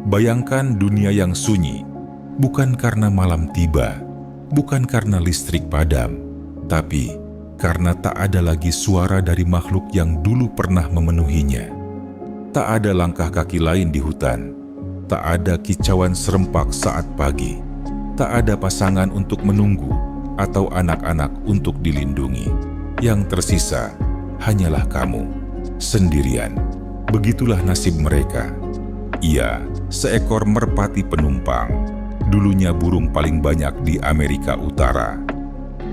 Bayangkan dunia yang sunyi, bukan karena malam tiba, bukan karena listrik padam, tapi karena tak ada lagi suara dari makhluk yang dulu pernah memenuhinya. Tak ada langkah kaki lain di hutan, tak ada kicauan serempak saat pagi, tak ada pasangan untuk menunggu atau anak-anak untuk dilindungi. Yang tersisa hanyalah kamu, sendirian. Begitulah nasib mereka. Ia seekor merpati penumpang, dulunya burung paling banyak di Amerika Utara.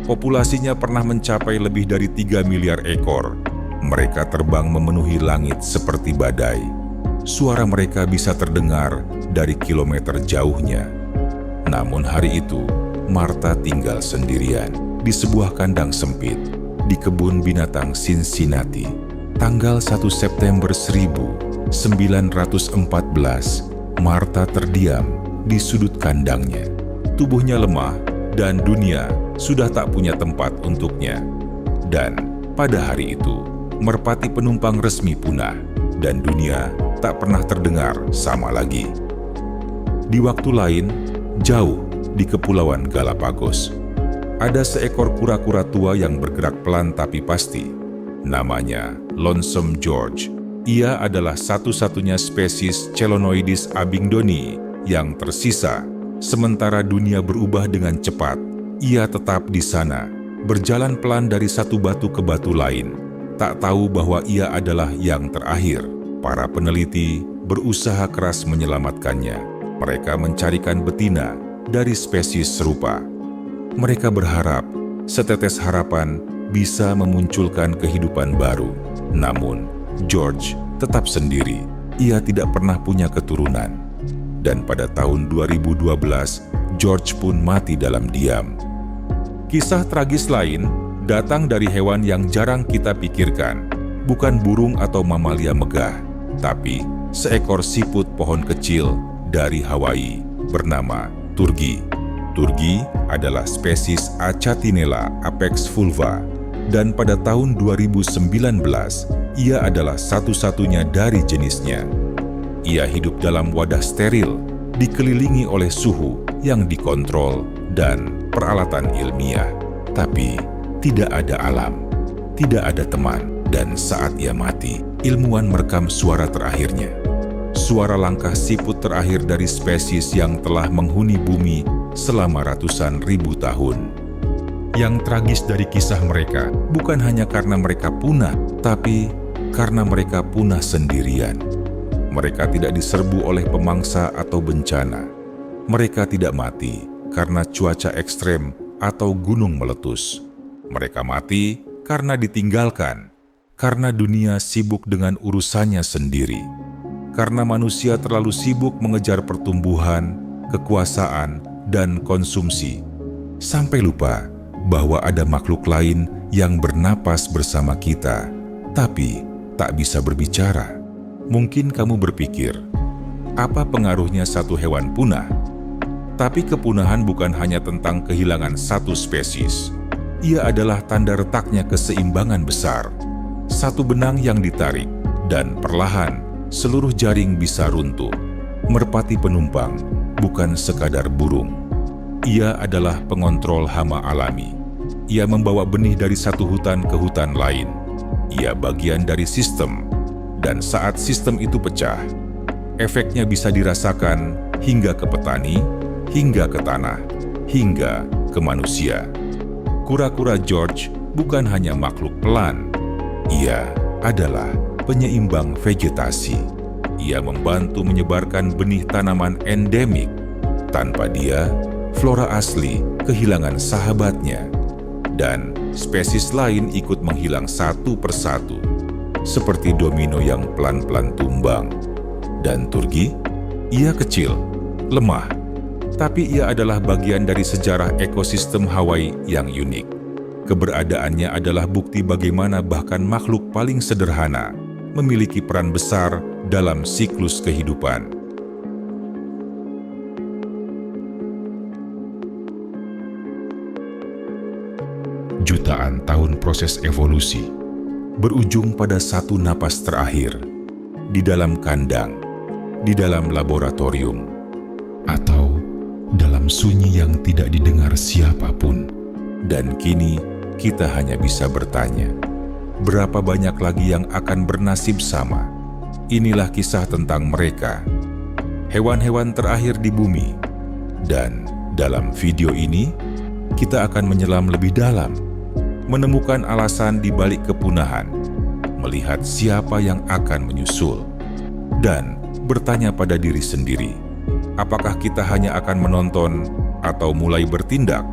Populasinya pernah mencapai lebih dari 3 miliar ekor. Mereka terbang memenuhi langit seperti badai. Suara mereka bisa terdengar dari kilometer jauhnya. Namun hari itu, Martha tinggal sendirian di sebuah kandang sempit di kebun binatang Cincinnati. Tanggal 1 September 1914, Martha terdiam di sudut kandangnya. Tubuhnya lemah dan dunia sudah tak punya tempat untuknya. Dan pada hari itu, merpati penumpang resmi punah dan dunia tak pernah terdengar sama lagi. Di waktu lain, jauh di Kepulauan Galapagos, ada seekor kura-kura tua yang bergerak pelan tapi pasti. Namanya Lonesome George. Ia adalah satu-satunya spesies Chelonoidis abingdoni yang tersisa. Sementara dunia berubah dengan cepat, ia tetap di sana, berjalan pelan dari satu batu ke batu lain. Tak tahu bahwa ia adalah yang terakhir. Para peneliti berusaha keras menyelamatkannya. Mereka mencarikan betina dari spesies serupa. Mereka berharap setetes harapan bisa memunculkan kehidupan baru. Namun, George tetap sendiri. Ia tidak pernah punya keturunan. Dan pada tahun 2012, George pun mati dalam diam. Kisah tragis lain datang dari hewan yang jarang kita pikirkan. Bukan burung atau mamalia megah, tapi seekor siput pohon kecil dari Hawaii bernama Turgi. Turgi adalah spesies Achatinella apex fulva. Dan pada tahun 2019, ia adalah satu-satunya dari jenisnya. Ia hidup dalam wadah steril, dikelilingi oleh suhu yang dikontrol dan peralatan ilmiah. Tapi tidak ada alam, tidak ada teman, dan saat ia mati, ilmuwan merekam suara terakhirnya. Suara langkah siput terakhir dari spesies yang telah menghuni bumi selama ratusan ribu tahun. Yang tragis dari kisah mereka bukan hanya karena mereka punah, tapi karena mereka punah sendirian. Mereka tidak diserbu oleh pemangsa atau bencana. Mereka tidak mati karena cuaca ekstrem atau gunung meletus. Mereka mati karena ditinggalkan, karena dunia sibuk dengan urusannya sendiri, karena manusia terlalu sibuk mengejar pertumbuhan, kekuasaan, dan konsumsi, sampai lupa bahwa ada makhluk lain yang bernapas bersama kita, tapi tak bisa berbicara. Mungkin kamu berpikir, apa pengaruhnya satu hewan punah? Tapi kepunahan bukan hanya tentang kehilangan satu spesies. Ia adalah tanda retaknya keseimbangan besar. Satu benang yang ditarik, dan perlahan seluruh jaring bisa runtuh. Merpati penumpang bukan sekadar burung. Ia adalah pengontrol hama alami. Ia membawa benih dari satu hutan ke hutan lain. Ia bagian dari sistem, dan saat sistem itu pecah, efeknya bisa dirasakan hingga ke petani, hingga ke tanah, hingga ke manusia. Kura-kura George bukan hanya makhluk pelan. Ia adalah penyeimbang vegetasi. Ia membantu menyebarkan benih tanaman endemik. Tanpa dia, flora asli kehilangan sahabatnya, dan spesies lain ikut menghilang satu persatu, seperti domino yang pelan-pelan tumbang. Dan Turgi, ia kecil, lemah, tapi ia adalah bagian dari sejarah ekosistem Hawaii yang unik. Keberadaannya adalah bukti bagaimana bahkan makhluk paling sederhana memiliki peran besar dalam siklus kehidupan. Jutaan tahun proses evolusi berujung pada satu napas terakhir di dalam kandang, di dalam laboratorium, atau dalam sunyi yang tidak didengar siapapun. Dan kini kita hanya bisa bertanya, berapa banyak lagi yang akan bernasib sama? Inilah kisah tentang mereka, hewan-hewan terakhir di bumi. Dan dalam video ini, kita akan menyelam lebih dalam, menemukan alasan di balik kepunahan, melihat siapa yang akan menyusul, dan bertanya pada diri sendiri, apakah kita hanya akan menonton atau mulai bertindak?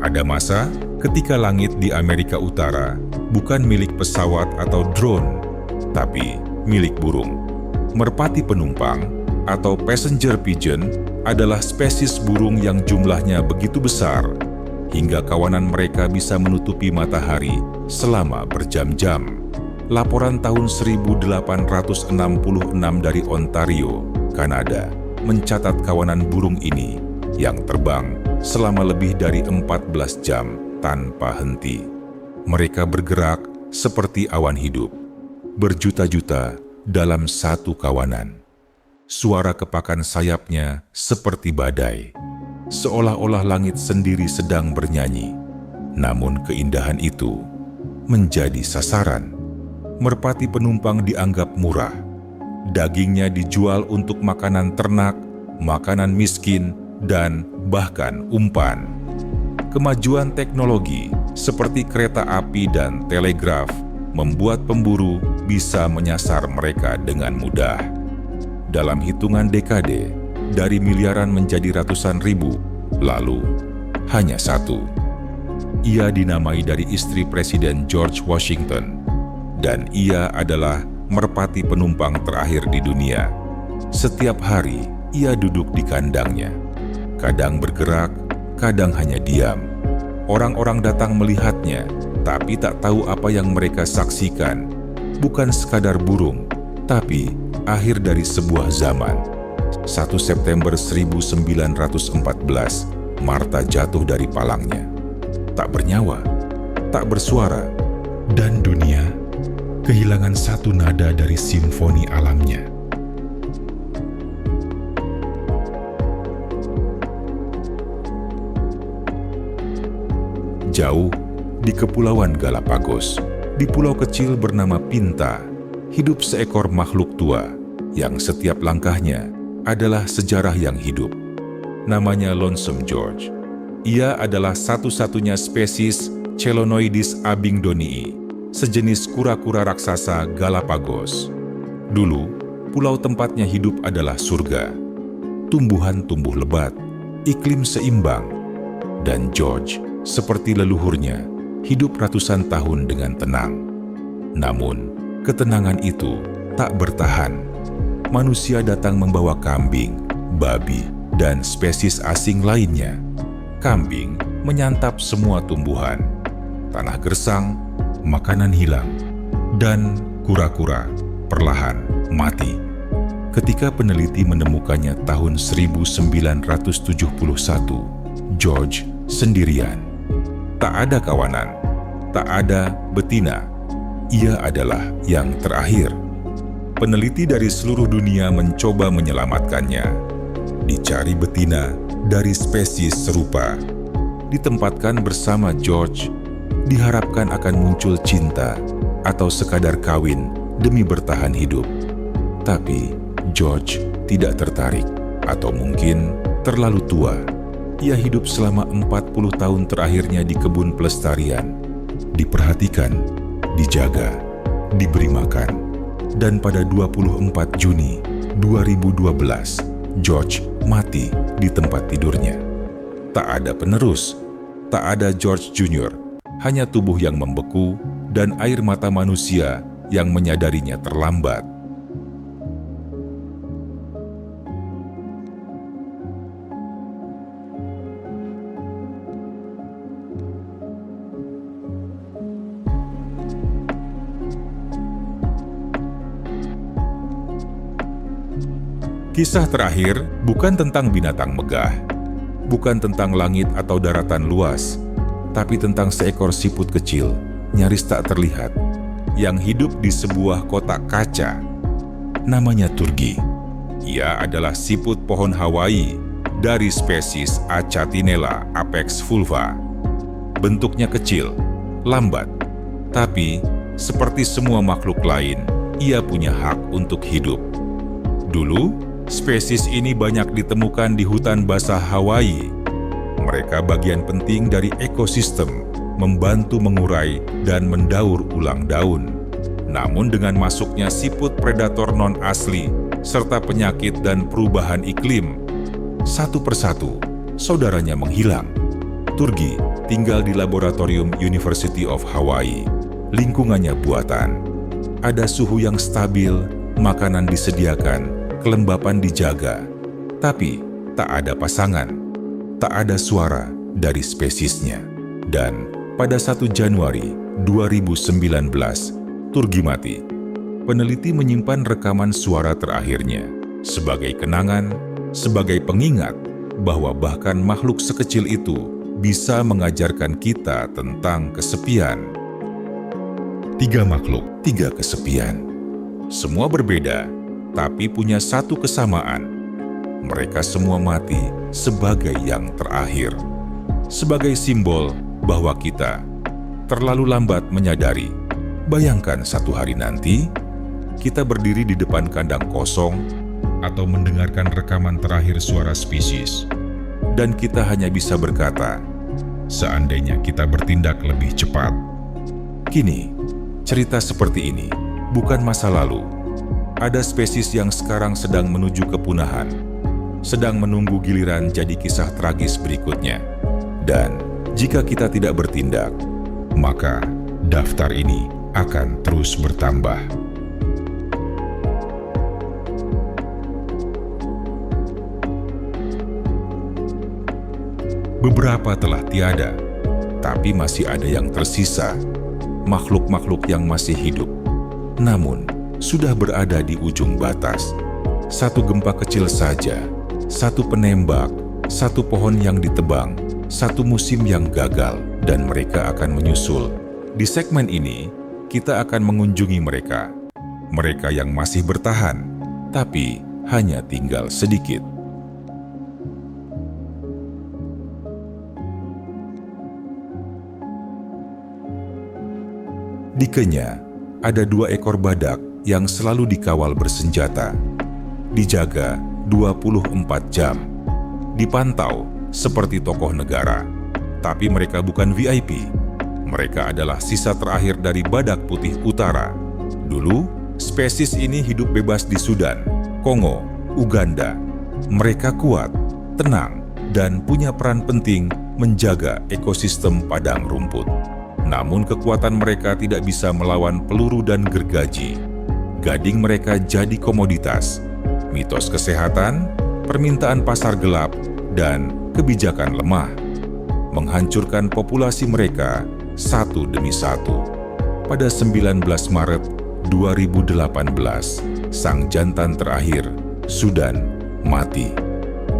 Ada masa ketika langit di Amerika Utara bukan milik pesawat atau drone, tapi milik burung. Merpati penumpang atau passenger pigeon adalah spesies burung yang jumlahnya begitu besar hingga kawanan mereka bisa menutupi matahari selama berjam-jam. Laporan tahun 1866 dari Ontario, Kanada, mencatat kawanan burung ini yang terbang selama lebih dari 14 jam tanpa henti. Mereka bergerak seperti awan hidup, berjuta-juta dalam satu kawanan. Suara kepakan sayapnya seperti badai, seolah-olah langit sendiri sedang bernyanyi. Namun keindahan itu menjadi sasaran. Merpati penumpang dianggap murah. Dagingnya dijual untuk makanan ternak, makanan miskin, dan bahkan umpan. Kemajuan teknologi seperti kereta api dan telegraf membuat pemburu bisa menyasar mereka dengan mudah. Dalam hitungan dekade, dari miliaran menjadi ratusan ribu, lalu hanya satu. Ia dinamai dari istri Presiden George Washington, dan ia adalah merpati penumpang terakhir di dunia. Setiap hari, ia duduk di kandangnya. Kadang bergerak, kadang hanya diam. Orang-orang datang melihatnya, tapi tak tahu apa yang mereka saksikan. Bukan sekadar burung, tapi akhir dari sebuah zaman. 1 September 1914, Martha jatuh dari palangnya. Tak bernyawa, tak bersuara, dan dunia kehilangan satu nada dari simfoni alamnya. Jauh di Kepulauan Galapagos, di pulau kecil bernama Pinta, hidup seekor makhluk tua yang setiap langkahnya adalah sejarah yang hidup. Namanya Lonesome George. Ia adalah satu-satunya spesies Chelonoidis abingdonii, sejenis kura-kura raksasa Galapagos. Dulu, pulau tempatnya hidup adalah surga. Tumbuhan tumbuh lebat, iklim seimbang, dan George, seperti leluhurnya, hidup ratusan tahun dengan tenang. Namun, ketenangan itu tak bertahan. Manusia datang membawa kambing, babi, dan spesies asing lainnya. Kambing menyantap semua tumbuhan. Tanah gersang, makanan hilang, dan kura-kura perlahan mati. Ketika peneliti menemukannya tahun 1971, George sendirian. Tak ada kawanan, tak ada betina. Ia adalah yang terakhir. Peneliti dari seluruh dunia mencoba menyelamatkannya. Dicari betina dari spesies serupa. Ditempatkan bersama George, diharapkan akan muncul cinta atau sekadar kawin demi bertahan hidup. Tapi George tidak tertarik, atau mungkin terlalu tua. Ia hidup selama 40 tahun terakhirnya di kebun pelestarian, diperhatikan, dijaga, diberi makan. Dan pada 24 Juni 2012, George mati di tempat tidurnya. Tak ada penerus, tak ada George Jr., hanya tubuh yang membeku dan air mata manusia yang menyadarinya terlambat. Kisah terakhir bukan tentang binatang megah, bukan tentang langit atau daratan luas, tapi tentang seekor siput kecil, nyaris tak terlihat, yang hidup di sebuah kotak kaca. Namanya Turgi. Ia adalah siput pohon Hawaii dari spesies Achatinella apex fulva. Bentuknya kecil, lambat, tapi seperti semua makhluk lain, ia punya hak untuk hidup. Dulu, spesies ini banyak ditemukan di hutan basah Hawaii. Mereka bagian penting dari ekosistem, membantu mengurai dan mendaur ulang daun. Namun dengan masuknya siput predator non-asli, serta penyakit dan perubahan iklim, satu persatu, saudaranya menghilang. Turgi tinggal di laboratorium University of Hawaii. Lingkungannya buatan. Ada suhu yang stabil, makanan disediakan, kelembapan dijaga. Tapi tak ada pasangan, tak ada suara dari spesiesnya. Dan pada 1 Januari 2019, Turgi mati. Peneliti menyimpan rekaman suara terakhirnya sebagai kenangan, sebagai pengingat bahwa bahkan makhluk sekecil itu bisa mengajarkan kita tentang kesepian. 3 makhluk, 3 kesepian. Semua berbeda, tapi punya satu kesamaan. Mereka semua mati sebagai yang terakhir. Sebagai simbol bahwa kita terlalu lambat menyadari. Bayangkan satu hari nanti, kita berdiri di depan kandang kosong atau mendengarkan rekaman terakhir suara spesies. Dan kita hanya bisa berkata, seandainya kita bertindak lebih cepat. Kini, cerita seperti ini bukan masa lalu. Ada spesies yang sekarang sedang menuju kepunahan, sedang menunggu giliran jadi kisah tragis berikutnya. Dan jika kita tidak bertindak, maka daftar ini akan terus bertambah. Beberapa telah tiada, tapi masih ada yang tersisa, makhluk-makhluk yang masih hidup, namun sudah berada di ujung batas. Satu gempa kecil saja, satu penembak, satu pohon yang ditebang, satu musim yang gagal, dan mereka akan menyusul. Di segmen ini, kita akan mengunjungi mereka. Mereka yang masih bertahan, tapi hanya tinggal sedikit. Di Kenya, ada 2 ekor badak yang selalu dikawal bersenjata. Dijaga 24 jam. Dipantau seperti tokoh negara. Tapi mereka bukan VIP. Mereka adalah sisa terakhir dari badak putih utara. Dulu, spesies ini hidup bebas di Sudan, Kongo, Uganda. Mereka kuat, tenang, dan punya peran penting menjaga ekosistem padang rumput. Namun kekuatan mereka tidak bisa melawan peluru dan gergaji. Gading mereka jadi komoditas, mitos kesehatan, permintaan pasar gelap, dan kebijakan lemah. Menghancurkan populasi mereka satu demi satu. Pada 19 Maret 2018, sang jantan terakhir, Sudan, mati.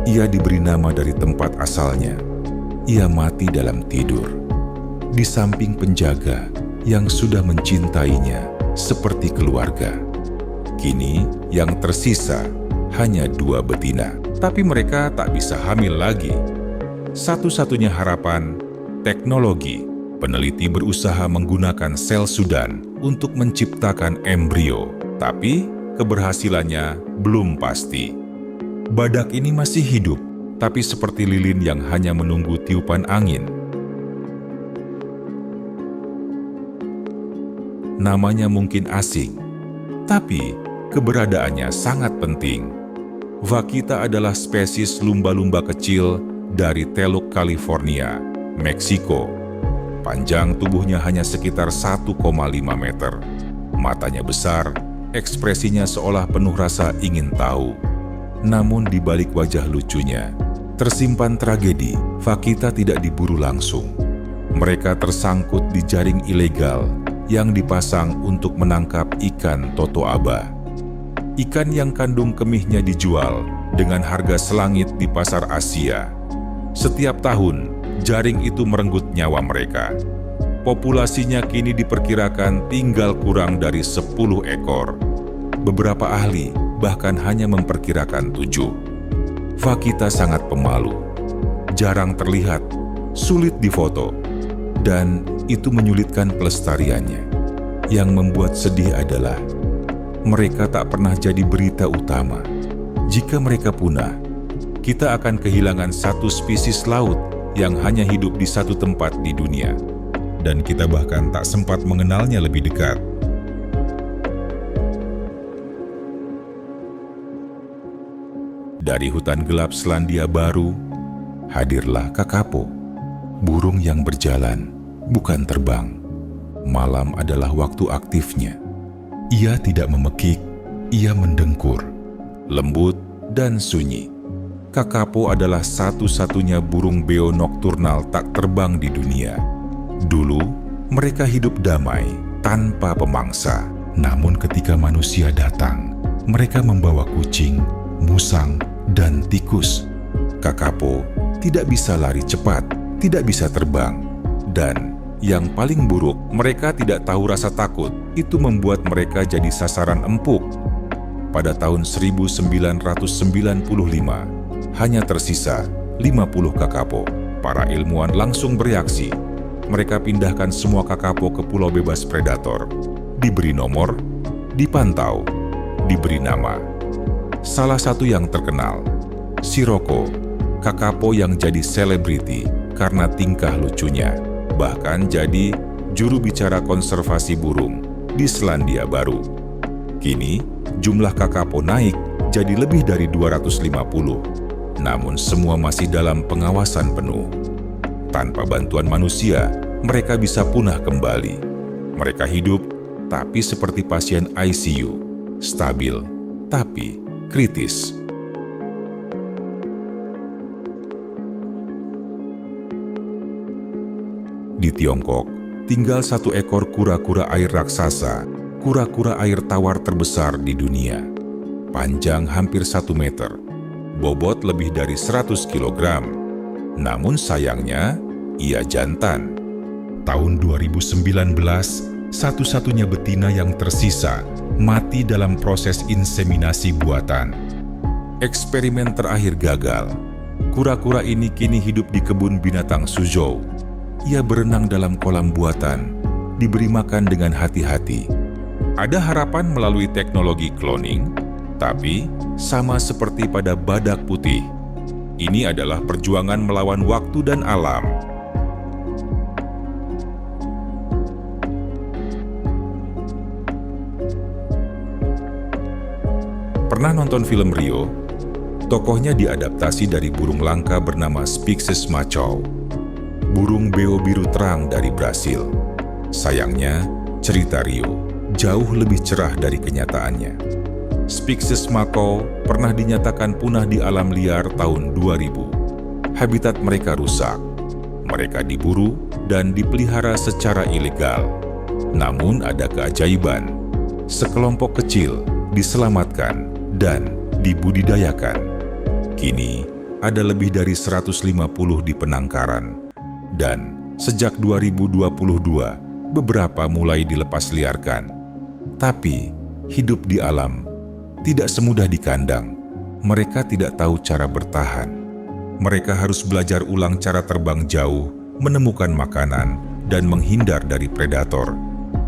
Ia diberi nama dari tempat asalnya. Ia mati dalam tidur, di samping penjaga yang sudah mencintainya seperti keluarga. Kini yang tersisa hanya 2 betina, tapi mereka tak bisa hamil lagi. Satu-satunya harapan, teknologi. Peneliti berusaha menggunakan sel Sudan untuk menciptakan embrio, tapi keberhasilannya belum pasti. Badak ini masih hidup, tapi seperti lilin yang hanya menunggu tiupan angin. Namanya mungkin asing, tapi keberadaannya sangat penting. Vaquita adalah spesies lumba-lumba kecil dari Teluk, California, Meksiko. Panjang tubuhnya hanya sekitar 1,5 meter. Matanya besar, ekspresinya seolah penuh rasa ingin tahu. Namun di balik wajah lucunya, tersimpan tragedi. Vaquita tidak diburu langsung. Mereka tersangkut di jaring ilegal yang dipasang untuk menangkap ikan totoaba. Ikan yang kandung kemihnya dijual dengan harga selangit di pasar Asia. Setiap tahun, jaring itu merenggut nyawa mereka. Populasinya kini diperkirakan tinggal kurang dari 10 ekor. Beberapa ahli bahkan hanya memperkirakan 7. Fakita sangat pemalu, jarang terlihat, sulit difoto, dan itu menyulitkan pelestariannya. Yang membuat sedih adalah mereka tak pernah jadi berita utama. Jika mereka punah, kita akan kehilangan satu spesies laut yang hanya hidup di satu tempat di dunia. Dan kita bahkan tak sempat mengenalnya lebih dekat. Dari hutan gelap Selandia Baru, hadirlah kakapo, burung yang berjalan, bukan terbang. Malam adalah waktu aktifnya. Ia tidak memekik, ia mendengkur, lembut dan sunyi. Kakapo adalah satu-satunya burung beo nokturnal tak terbang di dunia. Dulu, mereka hidup damai, tanpa pemangsa. Namun ketika manusia datang, mereka membawa kucing, musang, dan tikus. Kakapo tidak bisa lari cepat, tidak bisa terbang. Dan yang paling buruk, mereka tidak tahu rasa takut. Itu membuat mereka jadi sasaran empuk. Pada tahun 1995, hanya tersisa 50 kakapo. Para ilmuwan langsung bereaksi. Mereka pindahkan semua kakapo ke pulau bebas predator. Diberi nomor, dipantau, diberi nama. Salah satu yang terkenal, Sirocco, kakapo yang jadi selebriti karena tingkah lucunya. Bahkan jadi juru bicara konservasi burung di Selandia Baru. Kini, jumlah kakapo naik jadi lebih dari 250. Namun semua masih dalam pengawasan penuh. Tanpa bantuan manusia, mereka bisa punah kembali. Mereka hidup, tapi seperti pasien ICU, stabil, tapi kritis. Di Tiongkok, tinggal satu ekor kura-kura air raksasa, kura-kura air tawar terbesar di dunia. Panjang hampir 1 meter, bobot lebih dari 100 kg. Namun sayangnya, ia jantan. Tahun 2019, satu-satunya betina yang tersisa mati dalam proses inseminasi buatan. Eksperimen terakhir gagal. Kura-kura ini kini hidup di kebun binatang Suzhou. Ia berenang dalam kolam buatan, diberi makan dengan hati-hati. Ada harapan melalui teknologi cloning, tapi sama seperti pada badak putih. Ini adalah perjuangan melawan waktu dan alam. Pernah nonton film Rio? Tokohnya diadaptasi dari burung langka bernama Spixes macaw. Burung beo biru terang dari Brasil. Sayangnya, cerita Rio jauh lebih cerah dari kenyataannya. Spixes macaw pernah dinyatakan punah di alam liar tahun 2000. Habitat mereka rusak. Mereka diburu dan dipelihara secara ilegal. Namun ada keajaiban. Sekelompok kecil diselamatkan dan dibudidayakan. Kini ada lebih dari 150 di penangkaran. Dan sejak 2022, beberapa mulai dilepas liarkan. Tapi hidup di alam tidak semudah di kandang. Mereka tidak tahu cara bertahan. Mereka harus belajar ulang cara terbang jauh, menemukan makanan, dan menghindar dari predator.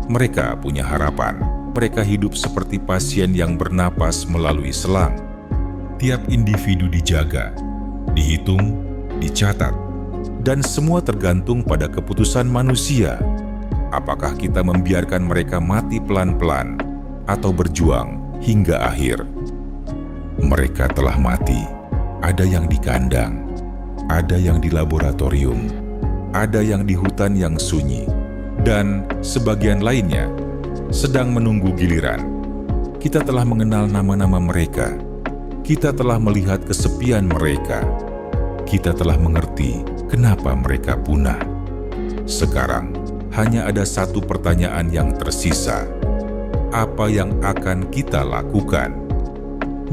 Mereka punya harapan. Mereka hidup seperti pasien yang bernapas melalui selang. Tiap individu dijaga, dihitung, dicatat, dan semua tergantung pada keputusan manusia. Apakah kita membiarkan mereka mati pelan-pelan atau berjuang hingga akhir? Mereka telah mati. Ada yang di kandang, ada yang di laboratorium, ada yang di hutan yang sunyi, dan sebagian lainnya sedang menunggu giliran. Kita telah mengenal nama-nama mereka. Kita telah melihat kesepian mereka. Kita telah mengerti kenapa mereka punah. Sekarang, hanya ada satu pertanyaan yang tersisa. Apa yang akan kita lakukan?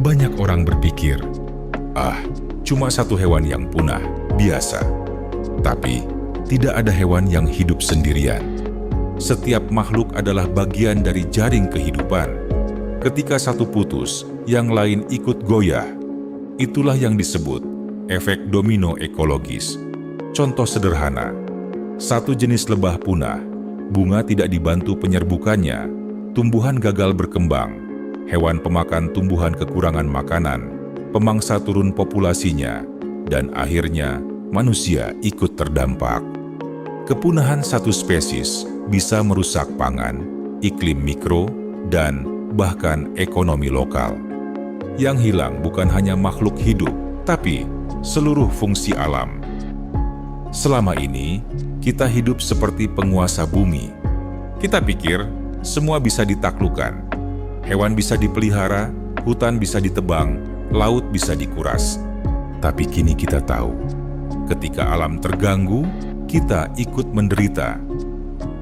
Banyak orang berpikir, cuma satu hewan yang punah, biasa. Tetapi, tidak ada hewan yang hidup sendirian. Setiap makhluk adalah bagian dari jaring kehidupan. Ketika satu putus, yang lain ikut goyah. Itulah yang disebut efek domino ekologis. Contoh sederhana, satu jenis lebah punah, bunga tidak dibantu penyerbukannya, tumbuhan gagal berkembang, hewan pemakan tumbuhan kekurangan makanan, pemangsa turun populasinya, dan akhirnya manusia ikut terdampak. Kepunahan satu spesies bisa merusak pangan, iklim mikro, dan bahkan ekonomi lokal. Yang hilang bukan hanya makhluk hidup, tapi seluruh fungsi alam. Selama ini, kita hidup seperti penguasa bumi. Kita pikir semua bisa ditaklukkan. Hewan bisa dipelihara, hutan bisa ditebang, laut bisa dikuras. Tapi kini kita tahu, ketika alam terganggu, kita ikut menderita.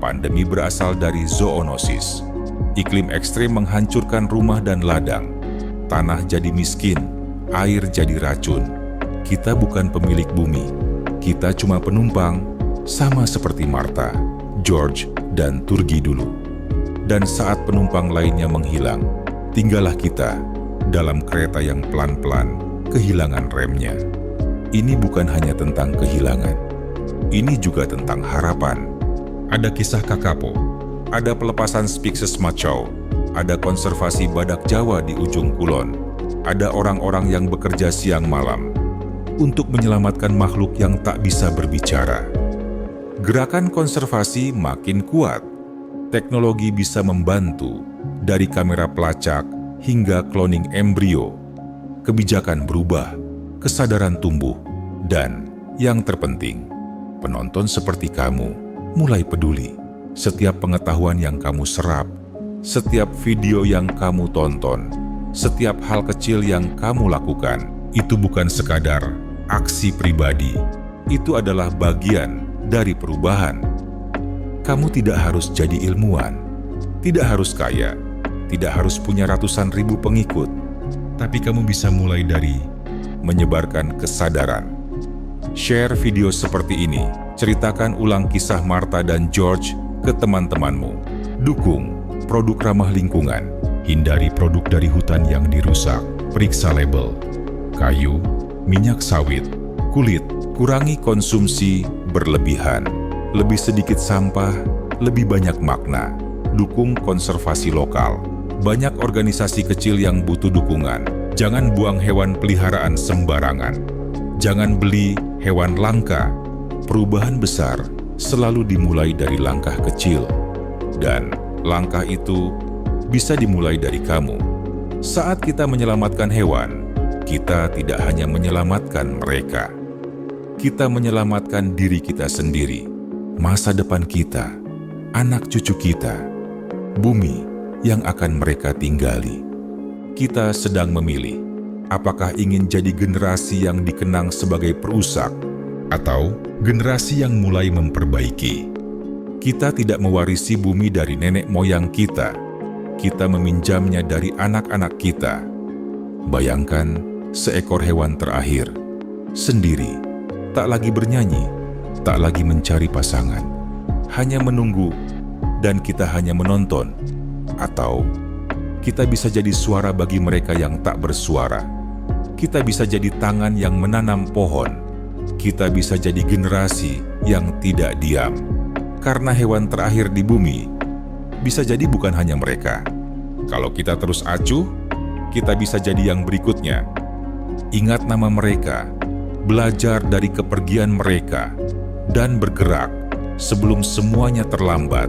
Pandemi berasal dari zoonosis. Iklim ekstrim menghancurkan rumah dan ladang. Tanah jadi miskin, air jadi racun. Kita bukan pemilik bumi, kita cuma penumpang, sama seperti Martha, George, dan Turgi dulu. Dan saat penumpang lainnya menghilang, tinggallah kita dalam kereta yang pelan-pelan kehilangan remnya. Ini bukan hanya tentang kehilangan, ini juga tentang harapan. Ada kisah Kakapo, ada pelepasan Spixus Machau, ada konservasi badak Jawa di ujung kulon, ada orang-orang yang bekerja siang malam untuk menyelamatkan makhluk yang tak bisa berbicara. Gerakan konservasi makin kuat. Teknologi bisa membantu, dari kamera pelacak hingga cloning embrio. Kebijakan berubah, kesadaran tumbuh, dan yang terpenting, penonton seperti kamu mulai peduli. Setiap pengetahuan yang kamu serap, setiap video yang kamu tonton, setiap hal kecil yang kamu lakukan, itu bukan sekadar aksi pribadi. Itu adalah bagian dari perubahan. Kamu tidak harus jadi ilmuwan, tidak harus kaya, tidak harus punya ratusan ribu pengikut, tapi kamu bisa mulai dari menyebarkan kesadaran. Share video seperti ini, ceritakan ulang kisah Martha dan George ke teman-temanmu. Dukung produk ramah lingkungan, hindari produk dari hutan yang dirusak, periksa label. Kayu, minyak sawit, kulit, kurangi konsumsi berlebihan. Lebih sedikit sampah, lebih banyak makna. Dukung konservasi lokal. Banyak organisasi kecil yang butuh dukungan. Jangan buang hewan peliharaan sembarangan. Jangan beli hewan langka. Perubahan besar selalu dimulai dari langkah kecil. Dan langkah itu bisa dimulai dari kamu. Saat kita menyelamatkan hewan, kita tidak hanya menyelamatkan mereka. Kita menyelamatkan diri kita sendiri. Masa depan kita, anak cucu kita, bumi yang akan mereka tinggali. Kita sedang memilih, apakah ingin jadi generasi yang dikenang sebagai perusak, atau generasi yang mulai memperbaiki. Kita tidak mewarisi bumi dari nenek moyang kita, kita meminjamnya dari anak-anak kita. Bayangkan seekor hewan terakhir, sendiri, tak lagi bernyanyi, tak lagi mencari pasangan, hanya menunggu, dan kita hanya menonton. Atau kita bisa jadi suara bagi mereka yang tak bersuara. Kita bisa jadi tangan yang menanam pohon. Kita bisa jadi generasi yang tidak diam. Karena hewan terakhir di bumi bisa jadi bukan hanya mereka. Kalau kita terus acuh, kita bisa jadi yang berikutnya. Ingat nama mereka, belajar dari kepergian mereka, dan bergerak sebelum semuanya terlambat.